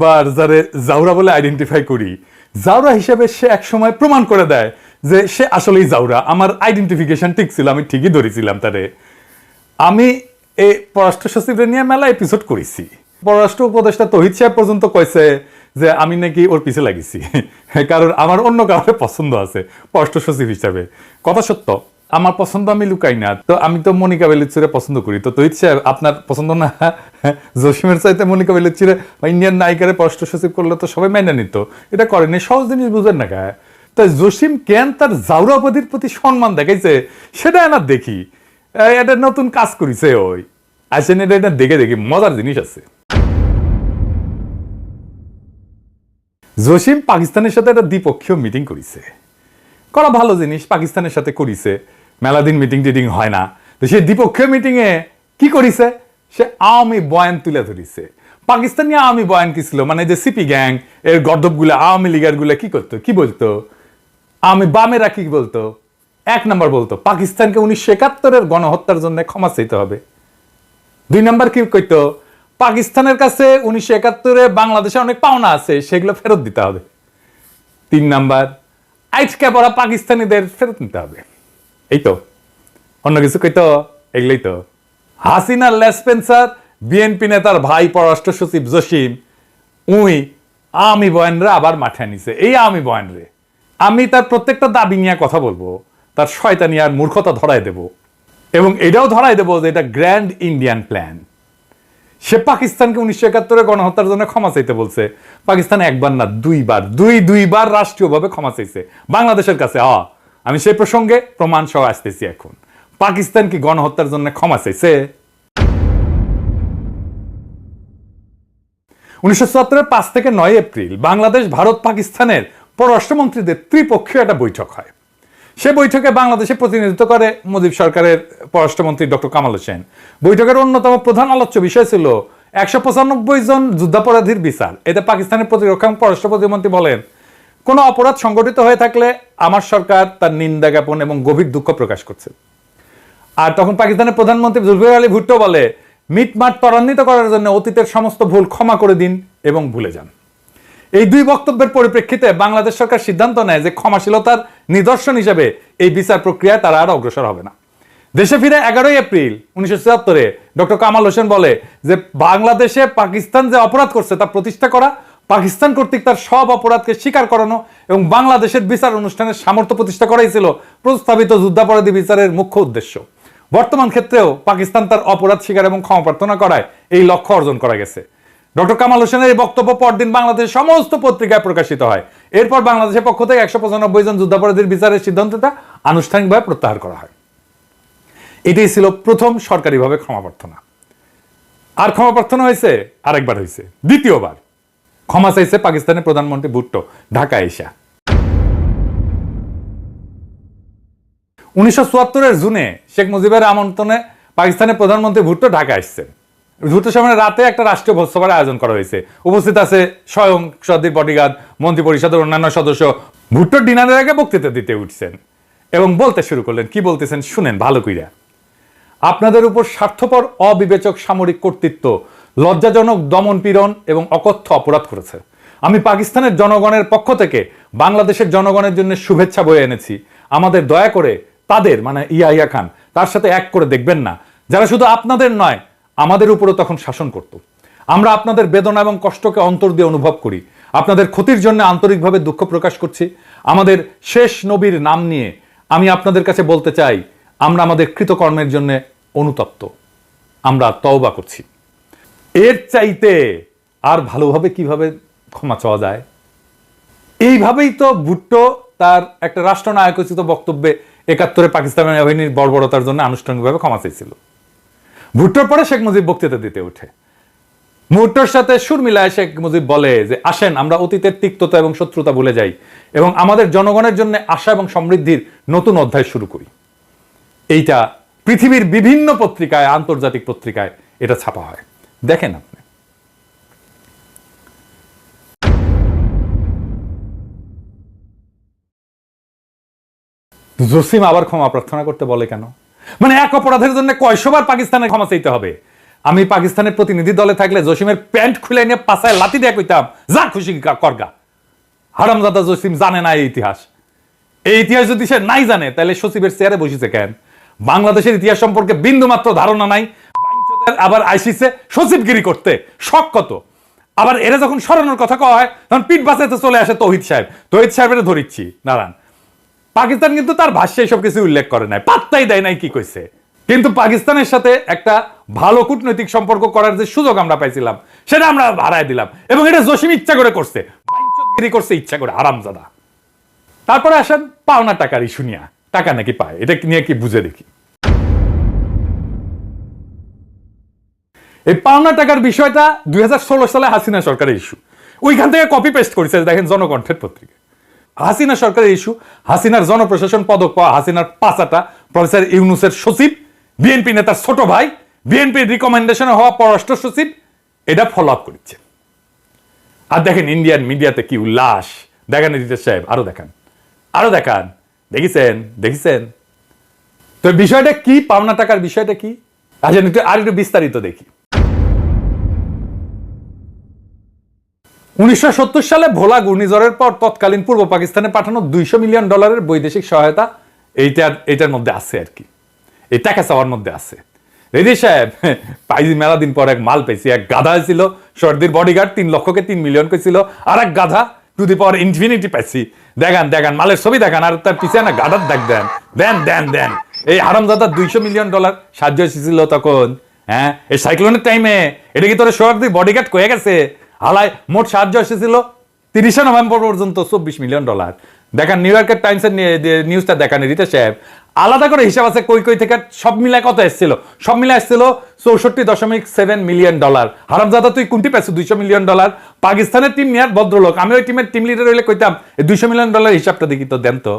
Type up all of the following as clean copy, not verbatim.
বার যারে জাউরা বলে আইডেন্টিফাই করি, জাউরা হিসেবে সে এক সময় প্রমাণ করে দেয় যে সে আসলেই জাউরা। আমার আইডেন্টিফিকেশন ঠিক ছিল, আমি ঠিকই ধরেছিলাম তারে। আমি এই পররাষ্ট্র সচিবরে নিয়ে মেলা এপিসোড করেছি। পররাষ্ট্র উপদেষ্টা তহিদ সাহেব পর্যন্ত কইছে যে আমি নাকি ওর পিছে লাগিছি, কারণ আমার অন্য কাউকে পছন্দ আছে পররাষ্ট্র সচিব হিসাবে। কথা সত্য, আমার পছন্দ আমি লুকাই না। তো আমি তো মনিকা বেলুচিরে পছন্দ করি, তো তহিদ সাহেব আপনার পছন্দ না? জসিমের চাইতে মনিকা বেলুচিরে বা ইন্ডিয়ান নায়িকারে পররাষ্ট্র সচিব করলে তো সবাই মেনে নিত, এটা করেনি। সহজ জিনিস বুঝেন না গায়ে। তাই জসিম কেন তার জাউরা উপাধির প্রতি সম্মান দেখাইছে সেটা না দেখি। এটা নতুন কাজ করেছে ওই, আসেন এটা দেখে দেখি মজার জিনিস আছে। জসিম পাকিস্তানের সাথে একটা দ্বিপক্ষীয় মিটিং করেছে, করা ভালো জিনিস, পাকিস্তানের সাথে করেছে, মেলা দিন মিটিং টিটিং হয় না। তো সেই দ্বিপক্ষীয় মিটিং এ কি করেছে, সে আওয়ামী বয়ান তুলে ধরেছে। পাকিস্তানি আওয়ামী বয়ান কি ছিল, মানে যে সিপি গ্যাং এর গর্দব গুলা, আওয়ামী লীগের গুলা কি করতো, কি বলতো, আওয়ামী বামেরা কি বলতো? এক নম্বর বলতো পাকিস্তানকে 1971-এর গণহত্যার জন্য ক্ষমা চাইতে হবে। দুই নম্বর কি কইতো, পাকিস্তানের কাছে 1971-এ বাংলাদেশে অনেক পাওনা আছে, সেগুলো ফেরত দিতে হবে। তিন নাম্বার, আজকে পড়া পাকিস্তানিদের ফেরত নিতে হবে। এই তো, অন্য কিছু কইতো? এগুলোই তো। হাসিনা লেসপেন্সার বিএনপি নেতার ভাই পররাষ্ট্র সচিব জসিম উই আমি বয়ানরে আবার মাঠে নিছে। এই আমি বয়ানরে আমি তার প্রত্যেকটা দাবি নিয়ে কথা বলবো, তার শয়তানি আর মূর্খতা ধরায় দেব, এবং এটাও ধরাই দেবো যে এটা গ্র্যান্ড ইন্ডিয়ান প্ল্যান। সে পাকিস্তানকে 1971-এর গণহত্যার জন্য ক্ষমা চাইতে বলছে। পাকিস্তান একবার না দুইবার রাষ্ট্রীয়ভাবে ক্ষমা চাইছে বাংলাদেশের কাছে। আমি সেই প্রসঙ্গে প্রমাণ সহ আসতেছি এখন। পাকিস্তান কি গণহত্যার জন্য ক্ষমা চাইছে? 1974-এর 5 থেকে 9 এপ্রিল বাংলাদেশ ভারত পাকিস্তানের পররাষ্ট্রমন্ত্রীদের ত্রিপক্ষীয় একটা বৈঠক হয়। সে বৈঠকে বাংলাদেশে প্রতিনিধিত্ব করে মুজিব সরকারের পররাষ্ট্রমন্ত্রী ডক্টর কামাল হোসেন। বৈঠকের অন্যতম প্রধান আলোচ্য বিষয় ছিল 195 জন যুদ্ধাপরাধীর বিচার। এতে পাকিস্তানের প্রতিরক্ষা এবং পররাষ্ট্র প্রতিমন্ত্রী বলেন, কোনো অপরাধ সংগঠিত হয়ে থাকলে আমার সরকার তার নিন্দা জ্ঞাপন এবং গভীর দুঃখ প্রকাশ করছে। আর তখন পাকিস্তানের প্রধানমন্ত্রী জুলফিকার আলী ভুট্টো বলে, মিটমাট ত্বরান্বিত করার জন্য অতীতের সমস্ত ভুল ক্ষমা করে দিন এবং ভুলে যান। এই দুই বক্তব্যের পরিপ্রেক্ষিতে বাংলাদেশ সরকার সিদ্ধান্ত নেয় যে ক্ষমাশীলতার নিদর্শন হিসেবে এই বিচার প্রক্রিয়ায় তারা আর অগ্রসর হবে না। দেশে ফিরে 11 এপ্রিল 1974-এ ডক্টর কামাল হোসেন বলে যে বাংলাদেশে পাকিস্তান যে অপরাধ করছে তা প্রতিষ্ঠা করা, পাকিস্তান কর্তৃক তার সব অপরাধকে স্বীকার করানো এবং বাংলাদেশের বিচার অনুষ্ঠানের সামর্থ্য প্রতিষ্ঠা করাই ছিল প্রস্তাবিত যুদ্ধাপরাধী বিচারের মুখ্য উদ্দেশ্য। বর্তমান ক্ষেত্রেও পাকিস্তান তার অপরাধ স্বীকার এবং ক্ষমা প্রার্থনা করায় এই লক্ষ্য অর্জন করা গেছে। ডক্টর কামাল হোসেনের এই বক্তব্য পরদিন বাংলাদেশের সমস্ত পত্রিকায় প্রকাশিত হয়। এরপর বাংলাদেশের পক্ষ থেকে 195 জন যুদ্ধাপরাধীর বিচারের সিদ্ধান্তটা আনুষ্ঠানিকভাবে প্রত্যাহার করা হয়। এটাই ছিল প্রথম সরকারিভাবে ক্ষমা প্রার্থনা। আর ক্ষমা প্রার্থনা হয়েছে আরেকবার, হয়েছে দ্বিতীয়বার। ক্ষমা চাইছে পাকিস্তানের প্রধানমন্ত্রী ভুট্টো ঢাকায় এসে। 1974-এর জুনে শেখ মুজিবের আমন্ত্রণে পাকিস্তানের প্রধানমন্ত্রী ভুট্টো ঢাকায় আসছেন। ভুট্টোর সামনে রাতে একটা রাষ্ট্রীয় ভোজসভার আয়োজন করা হয়েছে। উপস্থিত আছে স্বয়ং সদীর বডিগার্ড, মন্ত্রী পরিষদের অন্যান্য সদস্য। ভুট্টোর ডিনারের আগে বক্তৃতা দিতে উঠছেন এবং বলতে শুরু করলেন। কি বলতেছেন শুনেন ভালো কইরা। আপনাদের উপর স্বার্থপর অবিবেচক সামরিক কর্তৃত্ব লজ্জাজনক দমন পীড়ন এবং অকথ্য অপরাধ করেছে। আমি পাকিস্তানের জনগণের পক্ষ থেকে বাংলাদেশের জনগণের জন্য শুভেচ্ছা বয়ে এনেছি। আমাদের দয়া করে তাদের, মানে ইয়াহিয়া খান, তার সাথে এক করে দেখবেন না, যারা শুধু আপনাদের নয় আমাদের উপরও তখন শাসন করত। আমরা আপনাদের বেদনা এবং কষ্টকে অন্তর দিয়ে অনুভব করি। আপনাদের ক্ষতির জন্য আন্তরিকভাবে দুঃখ প্রকাশ করছি। আমাদের শেষ নবীর নাম নিয়ে আমি আপনাদের কাছে বলতে চাই, আমরা আমাদের কৃতকর্মের জন্য অনুতপ্ত, আমরা তওবা করছি। এর চাইতে আর ভালোভাবে কিভাবে ক্ষমা চাওয়া যায়? এইভাবেই তো ভুট্টো তার একটা রাষ্ট্রনায়কোচিত বক্তব্যে 71-এ পাকিস্তানের বাহিনীর বর্বরতার জন্য আনুষ্ঠানিকভাবে ক্ষমা চেয়েছিল। ভুট্টোর পরে শেখ মুজিব বক্তৃতা দিতে ওঠে। ভুট্টোর সাথে সুর মিলায় শেখ মুজিব বলে যে, আসেন আমরা অতীতের তিক্ততা এবং শত্রুতা ভুলে যাই এবং আমাদের জনগণের জন্য আশা এবং সমৃদ্ধির নতুন অধ্যায় শুরু করি। এইটা পৃথিবীর বিভিন্ন পত্রিকায়, আন্তর্জাতিক পত্রিকায় এটা ছাপা হয়, দেখেন আপনি। জসিম আবার ক্ষমা প্রার্থনা করতে বলে কেন? মানে এক অপরাধের জন্য কয়শবার পাকিস্তানের ক্ষমা চাইতে হবে? আমি পাকিস্তানের প্রতিনিধি দলে থাকলে জসিমের প্যান্ট খুলে নিয়ে পাছায় লাথি দিয়ে কইতাম, যা খুশি করগা। হারামজাদা জসিম জানে না এই ইতিহাস। এই ইতিহাস যদি সে নাই জানে তাহলে সচিবের চেয়ারে বসেছে কেন? বাংলাদেশের ইতিহাস সম্পর্কে বিন্দু মাত্র ধারণা নাই, আবার আইসিসে সচিবগিরি করতে শখ কত। আবার এরা যখন সরানোর কথা কওয়া হয় তখন পিঠ বাঁচাইতে চলে আসে তৌহিদ সাহেব। তৌহিদ সাহেবের ধরিচ্ছি নারায়ণ। পাকিস্তান কিন্তু তার ভাষ্যে সব কিছু উল্লেখ করে নাই, পাত্তাই দেয় নাই কি কইছে। কিন্তু পাকিস্তানের সাথে একটা ভালো কূটনৈতিক সম্পর্ক করার যে সুযোগ আমরা পাইছিলাম সেটা আমরা হারায় দিলাম, এবং এটা জসিম ইচ্ছা করে করছে, বাইঞ্চোদগিরি করছে ইচ্ছা করে, হারামজাদা। তারপরে আসেন পাওনা টাকার ইস্যু নিয়ে। টাকা নাকি পায়, এটা নিয়ে কি বুঝে দেখি। এই পাওনা টাকার বিষয়টা 2016 সালে হাসিনা সরকারের ইস্যু, ওইখান থেকে কপি পেস্ট করেছে, দেখেন জনকণ্ঠের পত্রিকা। হাসিনা সরকারের ইস্যু, হাসিনার জনপ্রশাসন পদক পাওয়া হাসিনার পাঁচাটা প্রফেসর ইউনুসের সচিব, বিএনপি নেতার ছোট ভাই, বিএনপির রিকমেন্ডেশনে হওয়া পররাষ্ট্র সচিব, এটা ফলো আপ করছে। আর দেখেন ইন্ডিয়ান মিডিয়াতে কি উল্লাস, দেখেন এডিটর সাহেব, আরো দেখান, আরো দেখান, দেখেছেন তো বিষয়টা কি, পাওনা টাকার বিষয়টা কি। আচ্ছা আর একটু বিস্তারিত দেখি। 1970 সালে ভোলা ঘূর্ণিঝড়ের পর তৎকালীন পূর্ব পাকিস্তানে পাঠানো $200 মিলিয়ন বৈদেশিক সহায়তা এইটার মধ্যে আছে আর কি, এই টাকা চাওয়ার মধ্যে আছে। রেডি সাহেব পাইজি মেলা দিন পর এক মাল পেয়েছি, এক গাধা ছিল সর্দির বডিগার্ড, 3 লক্ষকে 3 মিলিয়ন কইছিল, আর এক গাধা টু দি পাওয়ার ইনফিনিটি পাইছি। দেখান মালের ছবি দেখান, আর তার পিছিয়ে না গাধার দেখ দেন। এই হারামজাদা $200 মিলিয়ন সাহায্য এসেছিল তখন, হ্যাঁ এই সাইক্লোনের টাইমে। এটা কি তোর সর্দির বডিগার্ড কয়ে গেছে? হালায় মোট সাহায্য এসেছিল 30 নভেম্বর পর্যন্ত $24 মিলিয়ন। দেখান নিউ ইয়র্কের টাইমসের নিউজটা দেখান রিতা সাহেব, আলাদা করে হিসাব আছে কই থেকে সব মিলায় কত এসেছিল। সব মিলায় এসেছিল $64.7 মিলিয়ন। হারামজাদা তুই কোনটি পাইছো $200 মিলিয়ন? পাকিস্তানের টিম নিয়ে ভদ্রলোক, আমি ওই টিমের টিম লিডার হইলে কইতাম এই $200 মিলিয়ন হিসাবটা দেখি তো, দেন তো।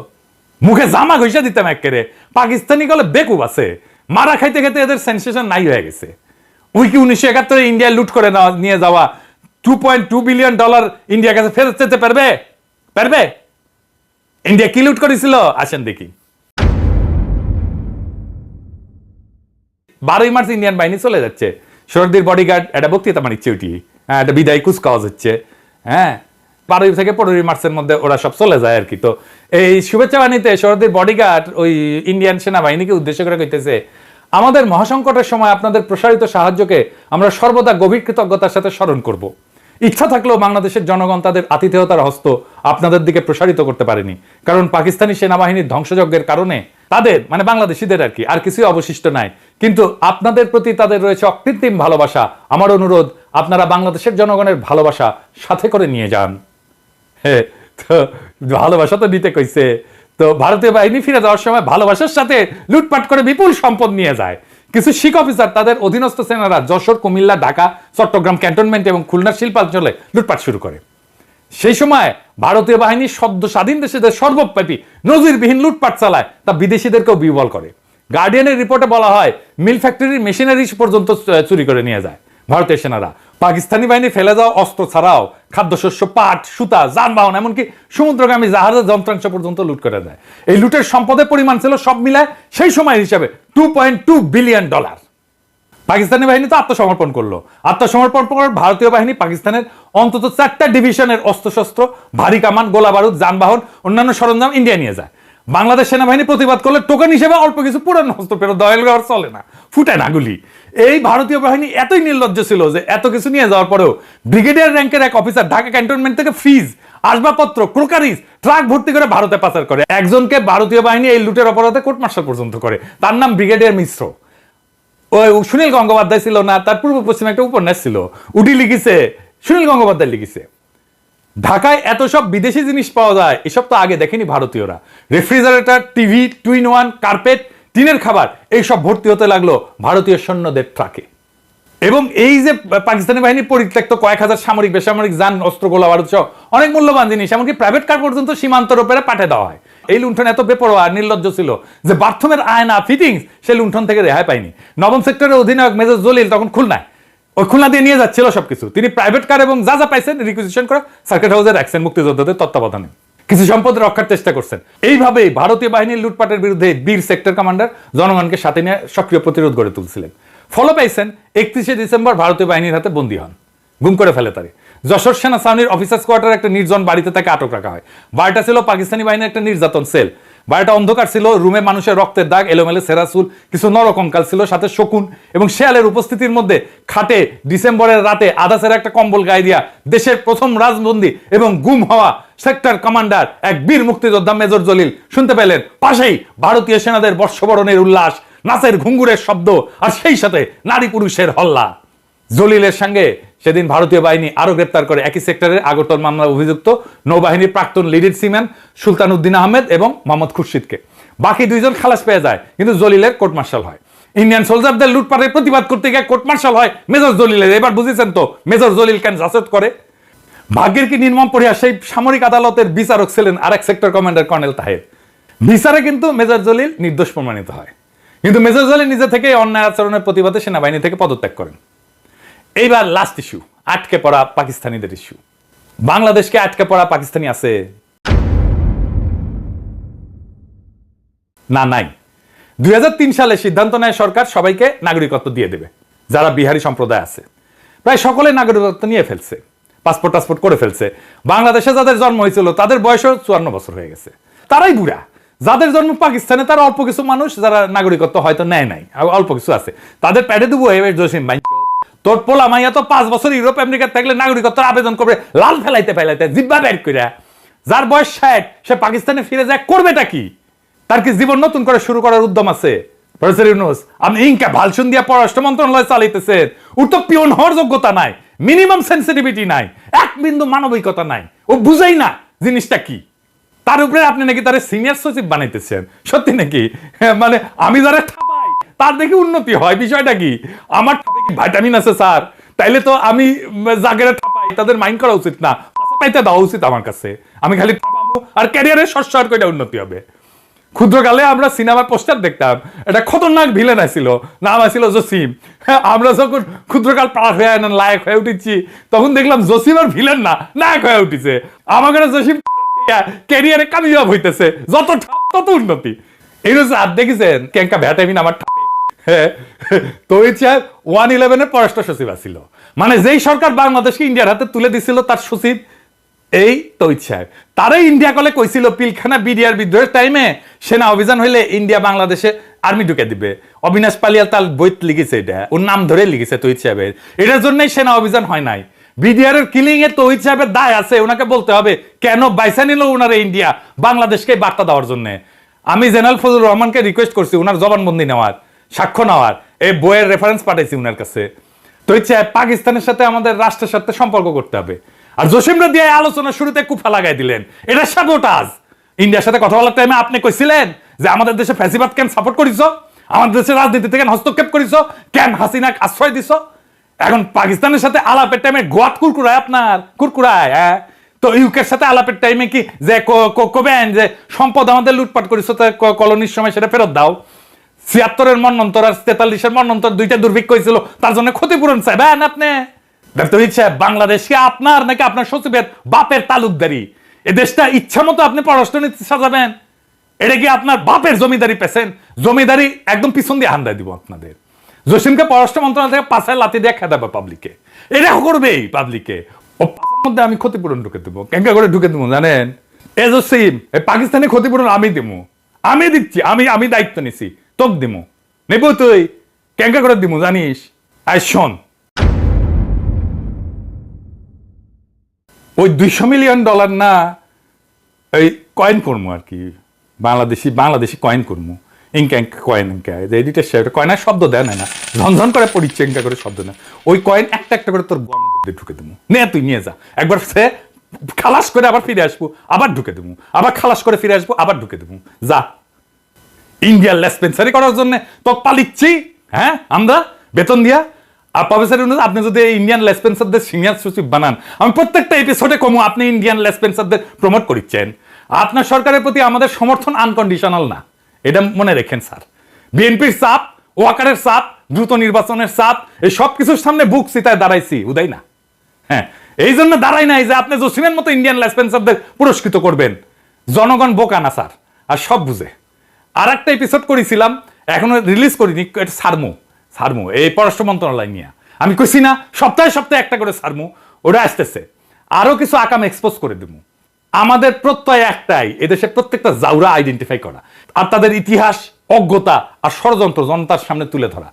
মুখে জামা ঘষা দিতাম একেবারে। পাকিস্তানি গলে বেকুব আছে, মারা খাইতে খাইতে এদের সেন্সেশন নাই হয়ে গেছে। ওই কি 1971 ইন্ডিয়া লুট করে নিয়ে যাওয়া $2.2 বিলিয়ন ইন্ডিয়ার কাছে ফেরত যেতে পারবে? ইন্ডিয়া কি লুট করেছিল আসেন দেখি। 12 মার্চ ইন্ডিয়ান বাহিনী চলে যাচ্ছে, সর্দির বডিগার্ড একটা বক্তৃতা মানিচ্ছে, ওটি হ্যাঁ একটা বিদায় কুচকাওয়াজ হচ্ছে, হ্যাঁ 12 থেকে 15 মার্চের মধ্যে ওরা সব চলে যায় আর কি। তো এই শুভেচ্ছা বাণীতে সর্দির বডিগার্ড ওই ইন্ডিয়ান সেনাবাহিনীকে উদ্দেশ্য করে কইতেছে, আমাদের মহাসংকটের সময় আপনাদের প্রসারিত সাহায্যকে আমরা সর্বদা গভীর কৃতজ্ঞতার সাথে স্মরণ করব। ইচ্ছা থাকলেও বাংলাদেশের জনগণ তাদের আতিথেয়তার হস্ত আপনাদের দিকে প্রসারিত করতে পারেনি, কারণ পাকিস্তানি সেনাবাহিনীর ধ্বংসযজ্ঞের কারণে তাদের মানে বাংলাদেশিদের আর কি আর কিছুই অবশিষ্ট নাই। কিন্তু আপনাদের প্রতি তাদের রয়েছে অকৃত্রিম ভালোবাসা। আমার অনুরোধ, আপনারা বাংলাদেশের জনগণের ভালোবাসা সাথে করে নিয়ে যান। হ্যাঁ, তো ভালোবাসা তো নিতে কইছে। তো ভারতীয় বাহিনী ফিরে যাওয়ার সময় ভালোবাসার সাথে লুটপাট করে বিপুল সম্পদ নিয়ে যায়। কিছু শিখ অফিসার তাদের অধীনস্থ সেনারা যশোর, কুমিল্লা, ঢাকা, চট্টগ্রাম ক্যান্টনমেন্ট এবং খুলনার শিল্পাঞ্চলে লুটপাট শুরু করে। সেই সময় ভারতীয় বাহিনী সদ্য স্বাধীন দেশেদের সর্বব্যাপী নজিরবিহীন লুটপাট চালায়, তা বিদেশিদেরকেও বিহ্বল করে। গার্ডিয়ানের রিপোর্টে বলা হয় মিল ফ্যাক্টরির মেশিনারি পর্যন্ত চুরি করে নিয়ে যায় ভারতীয় সেনারা। পাকিস্তানি বাহিনী ফেলে যাওয়া অস্ত্র ছাড়াও খাদ্যশস্য, পাট, সুতা, যানবাহন, এমনকি সমুদ্রগামী জাহাজের যন্ত্রাংশ পর্যন্ত লুট করে দেয়। এই লুটের সম্পদের পরিমাণ ছিল সব মিলায় সেই সময় হিসাবে $2.2 বিলিয়ন। পাকিস্তানি বাহিনী তো আত্মসমর্পণ করলো। আত্মসমর্পণ করার ভারতীয় বাহিনী পাকিস্তানের অন্তত 4টা ডিভিশনের অস্ত্রশস্ত্র, ভারী কামান, গোলা বারুদ, যানবাহন, অন্যান্য সরঞ্জাম ইন্ডিয়া নিয়ে যায়। বাংলাদেশ সেনাবাহিনী প্রতিবাদ করলে টোকেন হিসেবে অল্প কিছু পুরানো অস্ত্র ফেরত দেওয়া চলে না, ফুটে না গুলি। এই ভারতীয় বাহিনী এতই নির্লজ্জ ছিল যে এত কিছু নিয়ে যাওয়ার পরেও ব্রিগেডিয়ার র্যাঙ্কের এক অফিসার ঢাকা ক্যান্টনমেন্ট থেকে ফ্রিজ, আসবাবপত্র, ক্রোকারিজ ট্রাক ভর্তি করে ভারতে পাচার করে। একজনকে ভারতীয় বাহিনী এই লুটের অপরাধে কোর্ট মার্শাল পর্যন্ত করে, তার নাম ব্রিগেডিয়ার মিশ্র। ওই সুনীল গঙ্গোপাধ্যায় ছিল না, তার পূর্ব পশ্চিমে একটা উপন্যাস ছিল, উটি লিখেছে, সুনীল গঙ্গোপাধ্যায় লিখেছে। ঢাকায় এত সব বিদেশি জিনিস পাওয়া যায়, এসব তো আগে দেখেনি ভারতীয়রা। Refrigerator, TV, twin one, carpet, টিনের খাবার, এইসব ভর্তি হতে লাগলো ভারতীয় সৈন্যদের ট্রাকে। এবং এই যে পাকিস্তানি বাহিনী পরিত্যক্ত কয়েক হাজার সামরিক, বেসামরিক যান, অস্ত্র, গোলা বারুদ সহ অনেক মূল্যবান জিনিস, এমনকি প্রাইভেট কার পর্যন্ত সীমান্তের উপরে পাঠিয়ে দেওয়া হয়। এই লুণ্ঠন এত বেপরোয়া নির্লজ্জ ছিল যে বাথরুমের আয়না, ফিটিংস সে লুণ্ঠন থেকে রেহাই পায়নি। নবম সেক্টরের অধিনায়ক মেজর জলিল তখন খুলনায়, ওই খুলনা দিয়ে নিয়ে যাচ্ছিল সবকিছু। তিনি প্রাইভেট কার এবং যা যা পাইছেন রিকুইজিশন করে সার্কিট হাউসে রাখছেন মুক্তিযোদ্ধাদের তত্ত্বাবধানে। কিছু সম্পদ রক্ষার চেষ্টা করছেন। এইভাবেই ভারতীয় বাহিনীর লুটপাটের বিরুদ্ধে বীর সেক্টর কমান্ডার জনগণকে সাথে নিয়ে সক্রিয় প্রতিরোধ গড়ে তুলছিলেন। ফলো পাইছেন 31শে ডিসেম্বর ভারতীয় বাহিনীর হাতে বন্দী হন, গুম করে ফেলে তারে। যশোর সেনা ছাউনির অফিসার্স কোয়ার্টার একটা নির্জন বাড়িতে তাকে আটক রাখা হয়। বাড়িটা ছিল পাকিস্তানি বাহিনীর একটা নির্যাতন সেল। বাড়িটা অন্ধকার ছিল, রুমে মানুষের রক্তের দাগ, এলোমেলো সেরাসুল, কিছু নরকঙ্কাল ছিল, সাথে শকুন এবং শেয়ালের উপস্থিতির মধ্যে খাটে ডিসেম্বরের রাতে আদাসের একটা কম্বল গায়ে দিয়া দেশের প্রথম রাজবন্দী এবং গুম হওয়া সেক্টর কমান্ডার এক বীর মুক্তিযোদ্ধা মেজর জলিল শুনতে পেলেন পাশেই ভারতীয় সেনাদের বর্ষবরণের উল্লাস, নাচের ঘুঙ্গুরের শব্দ, আর সেই সাথে নারী পুরুষের হল্লা। জলিলের সঙ্গে সেদিন ভারতীয় বাহিনী আরো গ্রেপ্তার করে একই সেক্টরের আগরতল মামলায় অভিযুক্ত নৌবাহিনীর প্রাক্তন লিডের সিম্যান সুলতান উদ্দিন আহমেদ এবং মোহাম্মদ খুরশিদকে। বাকি দুইজন খালাস পেয়ে যায়, কিন্তু জলিলের কোর্ট মার্শাল হয়। ইন্ডিয়ান সোলজারদের লুটপাটের প্রতিবাদ করতে গিয়ে কোর্ট মার্শাল হয় মেজর জলিলের। এবার বুঝেছেন তো মেজর জলিল কেন জাসদ করে। ভাগ্যের কি নির্মম পরিহাস, সেই সামরিক আদালতের বিচারক ছিলেন আরেক সেক্টর কমান্ডার কর্নেল তাহের। বিচারে কিন্তু মেজর জলিল নির্দোষ প্রমাণিত হয়, কিন্তু মেজর জলিল নিজে থেকে অন্যায় আচরণের প্রতিবাদে সেনাবাহিনী থেকে পদত্যাগ করেন। এইবার লাস্ট ইস্যু, আটকে পড়া পাকিস্তানিদের ইস্যু। বাংলাদেশকে আটকে পড়া পাকিস্তানি আছে না? নাই। 2003 সালে সিদ্ধান্ত নেয় সরকার সবাইকে নাগরিকত্ব দিয়ে দেবে যারা বিহারি সম্প্রদায় আছে। প্রায় সকলে নাগরিকত্ব নিয়ে ফেলছে, পাসপোর্ট টাসপোর্ট করে ফেলছে। বাংলাদেশে যাদের জন্ম হয়েছিল তাদের বয়সও 54 বছর হয়ে গেছে, তারাই বুড়া। যাদের জন্ম পাকিস্তানে তারা অল্প কিছু মানুষ যারা নাগরিকত্ব হয়তো নেয় নাই, অল্প কিছু আছে, তাদের প্যাডে দেবো জসিম ভাই। তোর পোলা মাইয়া তো 5 বছর ইউরোপ আমেরিকা থাকলে নাগরিকত্বের আবেদন করবে লাল ফেলাইতে জিব্বা বের করে। যার বয়স 60 সে পাকিস্তানে ফিরে যায়, করবেটা কি? তার কি জীবন নতুন করে শুরু করার উদ্যম আছে? প্রফেসর ইউনূস, আপনি ইনকা ভালসুন দিয়া পররাষ্ট্র মন্ত্রণালয় চালাইতেছেন, ওর তো পিয়ন হওয়ার যোগ্যতা নাই, মিনিমাম সেন্সিটিভিটি নাই, এক বিন্দু মানবিকতা নাই, ও বুঝাই না জিনিসটা কি। তার উপরে আপনি নাকি তার সিনিয়র সচিব বানাইতেছেন, সত্যি নাকি? মানে আমি যারা ঠাপাই তার দেখি উন্নতি হয়, বিষয়টা কি? আমার ঠাপে কি ভিটামিন আছে স্যার? তাইলে তো আমি জাগেরা ঠাপাই তাদের মাইন্ড করা উচিত না, পাইতে দেওয়া উচিত আমার কাছে। আমি খালি ঠাপাবো আর ক্যারিয়ারের শস্য কয়টা উন্নতি হবে। ক্ষুদ্রকালে আমরা সিনেমার পোস্টার দেখতাম, এটা খতরনাক ভিলেন আছিল, নাম আছিল জসিম। আমরা যখন ক্ষুদ্রকাল পার হয়ে লায়ক হয়ে উঠেছি তখন দেখলাম জসিম আর ভিলেন না, নায়ক হয়ে উঠেছে। আমার জসিম ক্যারিয়ারে কামিয়াব হইতেছে, যত তত উন্নতি। এই রয়েছে আর দেখেছেন কেঙ্কা ভ্যাটামিন আমার তো 111 পররাষ্ট্র সচিব আছিল, মানে যেই সরকার বাংলাদেশকে ইন্ডিয়ার হাতে তুলে দিছিল তার সচিব এই তৌহিদ সাহেব। তারাই ইন্ডিয়া কলে কইছিল পিলখানা বিডিআর বিদ্রোহের টাইমে সেনা অভিযান হইলে ইন্ডিয়া বাংলাদেশে আর্মি ঢুকে দিবে। অবিনাশ পালিয়াল তার বই লিখেছে, এটা ওর নাম ধরে লিখেছে তৌহিদ সাহেবের। এটার জন্যই সেনা অভিযান হয় নাই। বিডিআর এর কিলিং এ তৌহিদ সাহেবের দায় আছে, ওনাকে বলতে হবে কেন বাইসা নিল ওনারা ইন্ডিয়া বাংলাদেশকে বার্তা দেওয়ার জন্য। আমি জেনারেল ফজলুর রহমানকে রিকোয়েস্ট করছি ওনার জবানবন্দি নেওয়ার, সাক্ষ্য নেওয়ার, এই বইয়ের রেফারেন্স পাঠাইছি ওনার কাছে। তৌহিদ সাহেব পাকিস্তানের সাথে আমাদের রাষ্ট্রের সাথে সম্পর্ক করতে হবে। আর জসিমরা দিয়ে আলোচনা শুরুতে কুফা লাগাই দিলেন, এটা সাবোটাজ। ইন্ডিয়ার সাথে কথা বলার টাইমে আপনি কইছিলেন যে আমাদের দেশে ফ্যাসিবাদ কেন সাপোর্ট করিস, আমাদের দেশের রাজনীতিতে কেন হস্তক্ষেপ করিস, কেন হাসিনাক আশ্রয় দিস। এখন পাকিস্তানের সাথে আলাপের টাইমে গোয়াত কুরকুরায় আপনার কুরকুরায়। হ্যাঁ, তো ইউকের সাথে আলাপের টাইমে কি যে কবেন যে সম্পদ আমাদের লুটপাট করিস, কলোনির সময় সেটা ফেরত দাও। 76-এর মন্বন্তর আর 43-এর মন্বন্তর দুইটা দুর্ভিক্ষ হয়েছিল, তার জন্য ক্ষতিপূরণ চাইবেন আপনি। বাংলাদেশকে আপনার নাকি আপনার সচিবের বাপের তালুকদারি, এ দেশটা ইচ্ছা মতো আপনি পররাষ্ট্র নীতি সাজাবেন? এটা কি আপনার বাপের জমিদারি পেছেন? জমিদারি একদম পিছন দিয়ে হান্দায় দিব আপনাদের। জসিমকে পররাষ্ট্র মন্ত্রণালয় থেকে পাশে লাথি দিয়ে খেদাবে পাবলিকে, এটা করবেই পাবলিকে। ও পাশের মধ্যে আমি ক্ষতিপূরণ ঢুকে দেবো, কেঙ্কা করে ঢুকে দেবো জানেন? এ জসিম, এই পাকিস্তানি ক্ষতিপূরণ আমি দেবো, আমি দিচ্ছি, আমি দায়িত্ব নিছি, তোক দিমু নেব, তুই কেঙ্কা করে দিমু জানিস? আয় শোন, ওই $200 মিলিয়ন না, এই কয়েন করবো আর কি, বাংলাদেশি কয়েন করবো, ইনকা কয়েন, ইনকা এডিটার সাহেব কয়েনের শব্দ দেয় না, ঝনঝন করে পড়িচ্ছে, ইনকা করে শব্দ না। ওই কয়েন একটা একটা করে তোর গণমধ্যে ঢুকে দেবো, নে তুই নিয়ে যা। একবার সে খালাস করে আবার ফিরে আসবো, আবার ঢুকে দেবো, আবার খালাস করে ফিরে আসবো, আবার ঢুকে দেবো, যা। ইন্ডিয়ার লেসপেন্সারি করার জন্য তো পালিচ্ছি, হ্যাঁ, আমরা বেতন দিয়া। আর প্রফেসর ইউনূস, আপনি যদি ইন্ডিয়ান লেসপেন্সারদের সিনিয়র সচিব বানান, আমি প্রত্যেকটা এপিসোডে কমু আপনি ইন্ডিয়ান লেসপেন্সারদের প্রমোট করিচ্ছেন। আপনার সরকারের প্রতি আমাদের সমর্থন আনকন্ডিশনাল না, এটা মনে রেখেন স্যার। বিএনপির চাপ, ওয়াকারের চাপ, দ্রুত নির্বাচনের চাপ, এই সব কিছুর সামনে বুক চিতায় দাঁড়াইছি, উদয় না। হ্যাঁ, এই জন্য দাঁড়াই নাই যে আপনি জসিমের মতো ইন্ডিয়ান লেসপেন্সারদের পুরস্কৃত করবেন। জনগণ বোকা না স্যার, আর সব বুঝে। আর একটা এপিসোড করেছিলাম, এখনো রিলিজ করিনি, এটা সারমু এই পররাষ্ট্র মন্ত্রণালয় নিয়ে। আমি কইছি না সপ্তাহে সপ্তাহে একটা করে সারমু, ওরা আসতেছে। আরো কিছু আকাম এক্সপোজ করে দেবো। আমাদের প্রত্যয় একটাই, এদেশের প্রত্যেকটা জাউরা আইডেন্টিফাই করা আর তাদের ইতিহাস, অজ্ঞতা আর ষড়যন্ত্র জনতার সামনে তুলে ধরা।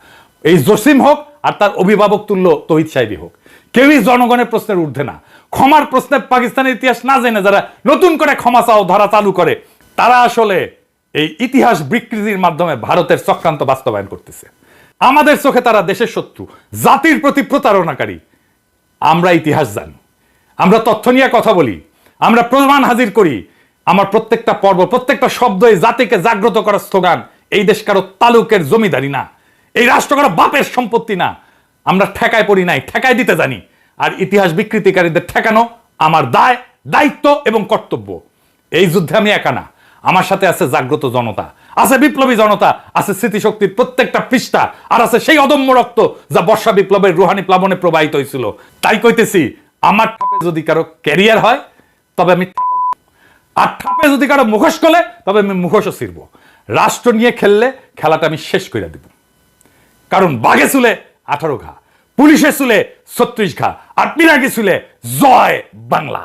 এই জসিম হোক আর তার অভিভাবক তুল্য তৌহিদ সাহেবই হোক, কেউই জনগণের প্রশ্নের ঊর্ধ্বে না। ক্ষমার প্রশ্নে পাকিস্তানের ইতিহাস না জেনে যারা নতুন করে ক্ষমা চাও ধারা চালু করে, তারা আসলে এই ইতিহাস বিকৃতির মাধ্যমে ভারতের চক্রান্ত বাস্তবায়ন করতেছে। আমাদের চোখে তারা দেশের শত্রু, জাতির প্রতি প্রতারণাকারী। আমরা ইতিহাস জানি, আমরা তথ্য নিয়ে কথা বলি, আমরা প্রমাণ হাজির করি। আমার প্রত্যেকটা পর্ব, প্রত্যেকটা শব্দ এই জাতিকে জাগ্রত করার স্লোগান। এই দেশ কারো তালুকের জমিদারি না, এই রাষ্ট্র কারো বাপের সম্পত্তি না। আমরা ঠেকায় পড়ি নাই, ঠেকায় দিতে জানি। আর ইতিহাস বিকৃতিকারীদের ঠেকানো আমার দায়, দায়িত্ব এবং কর্তব্য। এই যুদ্ধে আমি একা না, আমার সাথে আছে জাগ্রত জনতা, আছে বিপ্লবী জনতা, আছে স্মৃতিশক্তির প্রত্যেকটা পৃষ্ঠা, আর আছে সেই অদম্য রক্ত যা বর্ষা বিপ্লবের রুহানি প্লাবনে প্রবাহিত হয়েছিল। তাই কইতেছি, আমার ঠাপে যদি কারো ক্যারিয়ার হয় তবে আমি, আর ঠাপে যদি কারো মুখোশ খোলে তবে আমি মুখোশও ছিড়ব। রাষ্ট্র নিয়ে খেললে খেলাটা আমি শেষ করে দিব। কারণ বাঘে চুলে 18 ঘা, পুলিশে চুলে 36 ঘা, আর পিনাকি চুলে জয় বাংলা।